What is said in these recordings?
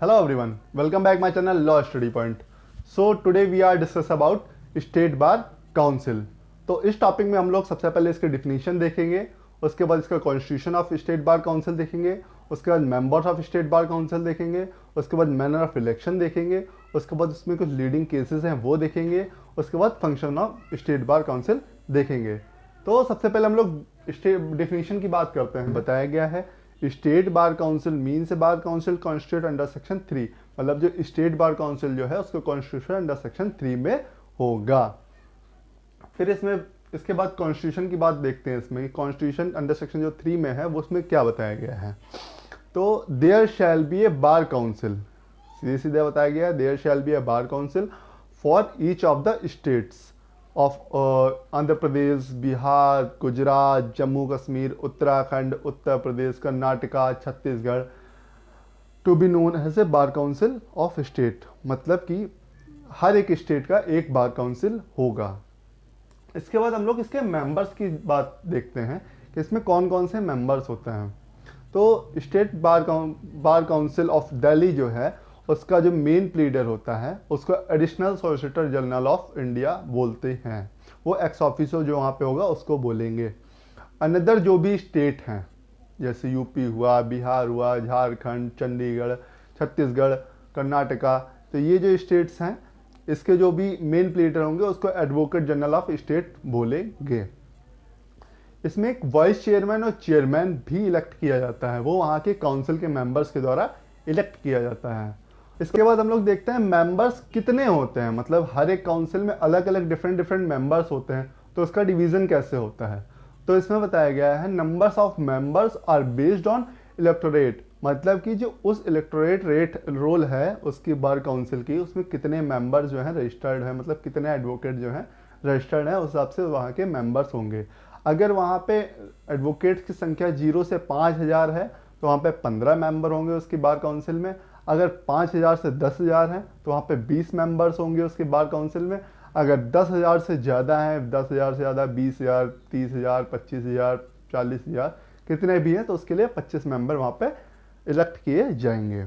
Hello everyone, welcome back my channel Law Study Point. So today we are discuss about State Bar Council. तो इस topic में हम लोग सबसे पहले इसके डिफिनीशन देखेंगे, उसके बाद इसका constitution of state bar council देखेंगे, उसके बाद members of state bar council देखेंगे, उसके बाद मैनर ऑफ इलेक्शन देखेंगे, उसके बाद उसमें कुछ लीडिंग केसेस हैं वो देखेंगे, उसके बाद function of state bar council देखेंगे। तो सबसे पहले हम लोग डिफिनीशन की बात करते हैं। बताया गया है state bar council means bar council constitute under section 3, मतलब जो स्टेट बार काउंसिल जो है उसका कॉन्स्टिट्यूशन अंडर सेक्शन 3 में होगा। फिर इसमें इसके बाद कॉन्स्टिट्यूशन की बात देखते हैं। इसमें कॉन्स्टिट्यूशन अंडर सेक्शन जो 3 में है वो उसमें क्या बताया गया है। तो there shall be a bar council, सीधे सीधे बताया गया है there shall be a bar council for each of the states of Andhra Pradesh, Bihar, Gujarat, Jammu Kashmir, Uttarakhand, Uttar Pradesh, Karnataka, Chhattisgarh, to be known as a bar council of state, मतलब कि हर एक स्टेट का एक बार काउंसिल होगा। इसके बाद हम लोग इसके मेंबर्स की बात देखते हैं कि इसमें कौन कौन से मेंबर्स होते हैं। तो state bar council of Delhi जो है उसका जो मेन प्लीडर होता है उसको additional solicitor general of India बोलते हैं। वो एक्स ऑफिसो जो वहाँ पे होगा उसको बोलेंगे। अनदर जो भी स्टेट हैं जैसे यूपी हुआ, बिहार हुआ, झारखंड, चंडीगढ़, छत्तीसगढ़, कर्नाटका, तो ये जो स्टेट्स हैं इसके जो भी मेन प्लीडर होंगे उसको एडवोकेट जनरल ऑफ स्टेट बोलेंगे। इसमें एक वाइस चेयरमैन और चेयरमैन भी इलेक्ट किया जाता है, वो वहाँ के काउंसिल के मेंबर्स के द्वारा इलेक्ट किया जाता है। इसके बाद हम लोग देखते हैं मेंबर्स कितने होते हैं, मतलब हर एक काउंसिल में अलग अलग डिफरेंट मेंबर्स होते हैं, तो उसका डिवीजन कैसे होता है। तो इसमें बताया गया है numbers of members are based on electorate, मतलब कि जो उस इलेक्टोरेट रेट रोल है उसकी बार काउंसिल की, उसमें कितने मेंबर्स जो हैं रजिस्टर्ड हैं, मतलब कितने एडवोकेट जो हैं रजिस्टर्ड हैं, उस हिसाब से वहाँ के मेंबर्स होंगे। अगर वहाँ पे एडवोकेट्स की संख्या 0 से 5000 है तो वहाँ पे 15 मेंबर होंगे उसकी बार काउंसिल में। अगर 5000 से 10000 है तो वहाँ पे 20 मेंबर्स होंगे उसके बार काउंसिल में। अगर 10,000 से ज़्यादा है, 10,000 से ज़्यादा 20,000, 30,000, 25,000, 40,000 कितने भी हैं तो उसके लिए 25 मेंबर वहाँ पे इलेक्ट किए जाएंगे।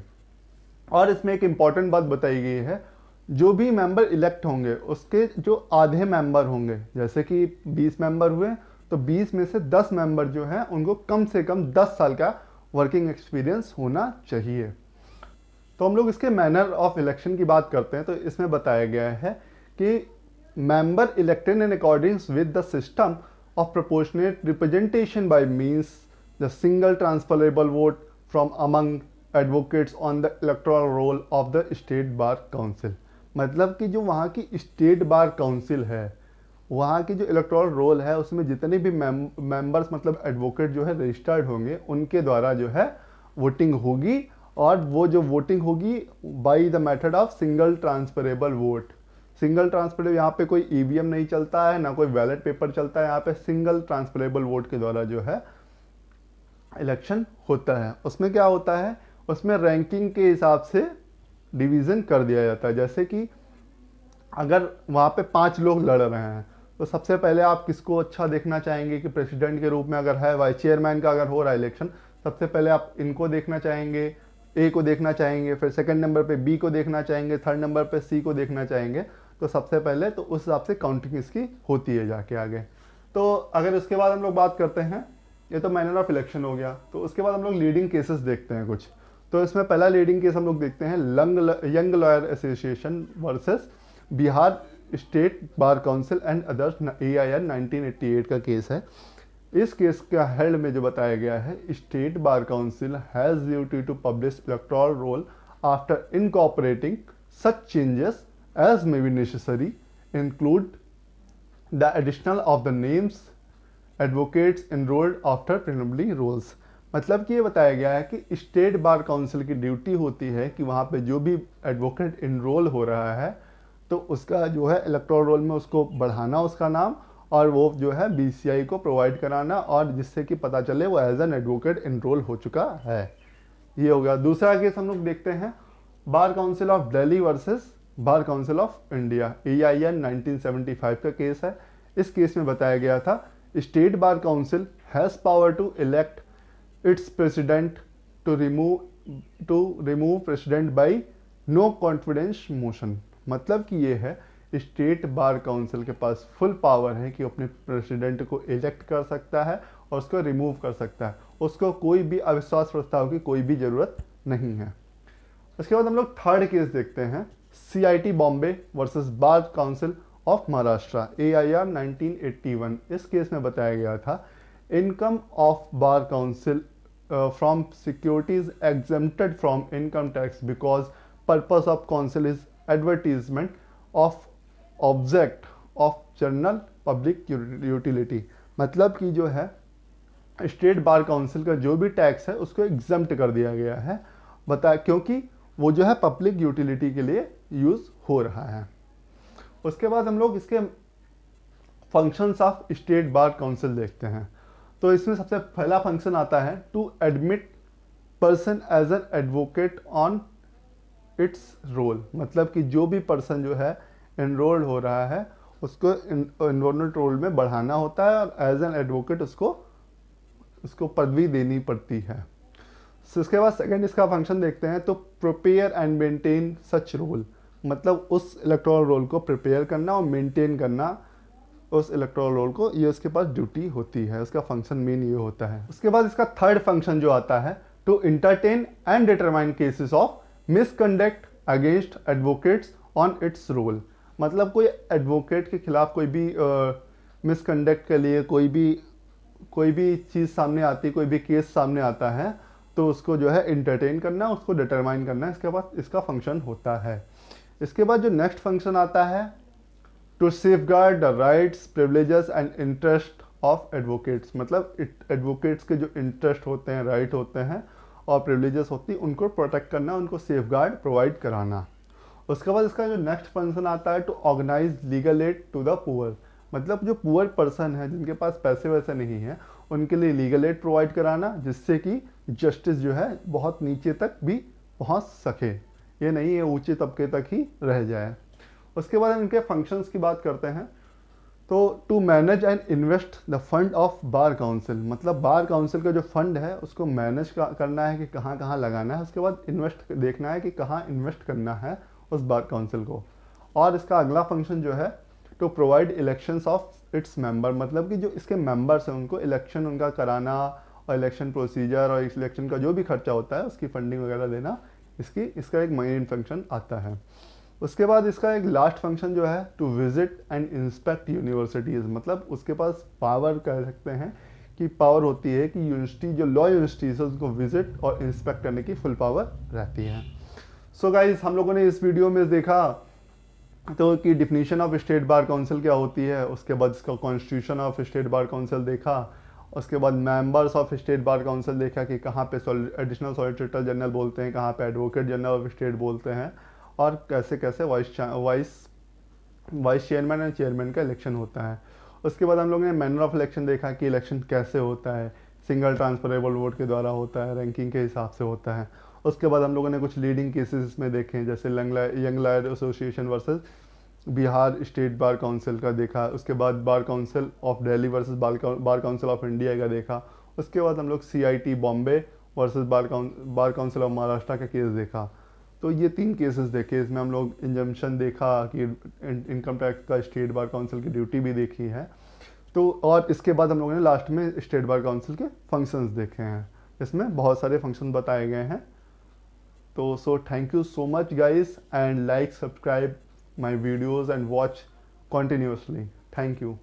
और इसमें एक इम्पॉर्टेंट बात बताई गई है, जो भी मेंबर इलेक्ट होंगे उसके जो आधे मेंबर होंगे, जैसे कि 20 मेंबर हुए तो 20 में से 10 मेंबर जो हैं उनको कम से कम 10 साल का वर्किंग एक्सपीरियंस होना चाहिए। तो हम लोग इसके मैनर ऑफ इलेक्शन की बात करते हैं। तो इसमें बताया गया है कि member elected in according with the system of proportionate representation by means the single transferable vote from among advocates on the electoral roll of the state bar council, मतलब कि जो वहाँ की स्टेट बार काउंसिल है वहाँ की जो electoral roll है उसमें जितने भी मेंबर्स मतलब एडवोकेट जो है रजिस्टर्ड होंगे उनके द्वारा जो है वोटिंग होगी, और वो जो वोटिंग होगी by the method of single transferable vote. Single transferable, यहाँ पे कोई ईवीएम नहीं चलता है ना कोई बैलेट पेपर चलता है, यहाँ पे सिंगल ट्रांसफरेबल वोट के द्वारा जो है इलेक्शन होता है। उसमें क्या होता है, उसमें रैंकिंग के हिसाब से डिवीज़न कर दिया जाता है। जैसे कि अगर वहाँ पे 5 लोग लड़ रहे हैं तो सबसे पहले आप किसको अच्छा देखना चाहेंगे कि प्रेसिडेंट के रूप में अगर है, वाइस चेयरमैन का अगर हो रहा है इलेक्शन, सबसे पहले आप इनको देखना चाहेंगे, ए को देखना चाहेंगे, फिर सेकंड नंबर पे बी को देखना चाहेंगे, थर्ड नंबर पे सी को देखना चाहेंगे। तो सबसे पहले तो उस हिसाब से काउंटिंग इसकी होती है जाके आगे। तो अगर इसके बाद हम लोग बात करते हैं, ये तो मैनर ऑफ इलेक्शन हो गया, तो उसके बाद हम लोग लीडिंग केसेस देखते हैं कुछ। तो इसमें पहला लीडिंग केस हम लोग देखते हैं young lawyer association versus Bihar state bar council and others, AIR 1988 का केस है। इस केस का हेड में जो बताया गया है, state bar council has duty to publish electoral roll after incorporating such changes as may be necessary include the additional of the names advocates enrolled after preliminary rolls, मतलब कि ये बताया गया है कि स्टेट बार काउंसिल की duty होती है कि वहाँ पे जो भी एडवोकेट इनरोल हो रहा है तो उसका जो है इलेक्टोरल रोल में उसको बढ़ाना उसका नाम, और वो जो है BCI को प्रोवाइड कराना, और जिससे कि पता चले वो एज एन एडवोकेट इनरोल हो चुका है। ये हो गया। दूसरा केस हम लोग देखते हैं बार council of Delhi versus bar council of India, AIR 1975 का केस है। इस केस में बताया गया था State Bar Council has power to elect its president, to remove remove president by no confidence motion. मतलब कि ये है स्टेट बार काउंसिल के पास फुल पावर है कि अपने प्रेसिडेंट को इलेक्ट कर सकता है और उसको रिमूव कर सकता है, उसको कोई भी अविश्वास प्रस्ताव की कोई भी ज़रूरत नहीं है। उसके बाद हम लोग थर्ड केस देखते हैं, CIT Bombay versus bar council of Maharashtra, AIR 1981। इस केस में बताया गया था income of bar council from securities exempted from income tax because purpose of council is advertisement of object of general public utility. मतलब कि जो है स्टेट बार काउंसिल का जो भी टैक्स है उसको एग्जम्प्ट कर दिया गया है, क्योंकि वो जो है पब्लिक यूटिलिटी के लिए यूज हो रहा है। उसके बाद हम लोग इसके functions of state bar council देखते हैं। तो इसमें सबसे पहला फंक्शन आता है to admit person as an advocate on its roll. मतलब कि जो भी पर्सन जो है एनरोल्ड हो रहा है उसको एनरोलमेंट रोल में बढ़ाना होता है और एज एन एडवोकेट उसको पदवी देनी पड़ती है। So, इसके बाद सेकंड इसका फंक्शन देखते हैं, तो prepare and maintain such roll. मतलब उस इलेक्टोरल रोल को प्रिपेयर करना और मेंटेन करना उस इलेक्टोरल रोल को, ये उसके पास ड्यूटी होती है, उसका फंक्शन मेन ये होता है। उसके बाद इसका थर्ड फंक्शन जो आता है to entertain and determine cases of misconduct against advocates on its roll. मतलब कोई एडवोकेट के खिलाफ कोई भी मिसकंडक्ट के लिए कोई भी चीज़ सामने आती, कोई भी केस सामने आता है तो उसको जो है इंटरटेन करना, उसको डिटरमाइन करना, इसके बाद इसका फंक्शन होता है। इसके बाद जो नेक्स्ट फंक्शन आता है to safeguard the rights privileges and interest of advocates. मतलब एडवोकेट्स के जो इंटरेस्ट होते हैं, राइट होते हैं और प्रिविलेजेस होती हैं, उनको प्रोटेक्ट करना, उनको सेफगार्ड प्रोवाइड कराना। उसके बाद इसका जो नेक्स्ट फंक्शन आता है to organise legal aid to the poor. मतलब जो पुअर पर्सन है, जिनके पास पैसे वैसे नहीं है, उनके लिए लीगल एड प्रोवाइड कराना, जिससे कि जस्टिस जो है बहुत नीचे तक भी पहुंच सके, ये नहीं है ऊंचे तबके तक ही रह जाए। उसके बाद हम इनके फंक्शंस की बात करते हैं, तो to manage and invest the fund of bar council. मतलब बार काउंसिल का जो फंड है उसको मैनेज करना है कि कहाँ कहाँ लगाना है। उसके बाद इन्वेस्ट देखना है कि कहाँ इन्वेस्ट करना है उस बार काउंसिल को। और इसका अगला फंक्शन जो है to provide elections of its member. मतलब कि जो इसके मेंबर्स हैं उनको इलेक्शन उनका कराना और इलेक्शन प्रोसीजर और इलेक्शन का जो भी खर्चा होता है उसकी फंडिंग वगैरह देना, इसका एक मेन फंक्शन आता है। उसके बाद इसका एक लास्ट फंक्शन जो है to visit and inspect universities. मतलब उसके पास पावर कह सकते हैं कि पावर होती है कि यूनिवर्सिटी जो लॉ यूनिवर्सिटीज़ है उसको विजिट और इंस्पेक्ट करने की फुल पावर रहती है। सो गाइज, हम लोगों ने इस वीडियो में देखा तो कि definition of state bar council क्या होती है, उसके बाद इसका constitution of state bar council देखा, उसके बाद members of state bar council देखा कि कहाँ पे एडिशनल सॉलिसिटर जनरल बोलते हैं, कहाँ पे एडवोकेट जनरल ऑफ स्टेट बोलते हैं, और कैसे कैसे वाइस चेयरमैन एंड चेयरमैन का इलेक्शन होता है। उसके बाद हम लोगों ने मैनर ऑफ इलेक्शन देखा कि इलेक्शन कैसे होता है, सिंगल ट्रांसफरेबल वोट के द्वारा होता है, रैंकिंग के हिसाब से होता है। उसके बाद हम लोगों ने कुछ लीडिंग केसेस इसमें देखे, जैसे young lawyer association versus Bihar state bar council का देखा। उसके बाद बार council of Delhi versus bar council of India का देखा। उसके बाद हम लोग CIT Bombay versus bar council of Maharashtra का केस देखा। तो ये 3 केसेस देखे, इसमें हम लोग इंजम्पशन देखा कि इनकम टैक्स का स्टेट बार काउंसिल की ड्यूटी भी देखी है। तो और इसके बाद हम लोगों ने लास्ट में स्टेट बार काउंसिल के फंक्शंस देखे हैं, इसमें बहुत सारे फंक्शन बताए गए हैं। तो so thank you so much guys, and like, subscribe my videos and watch continuously. Thank you.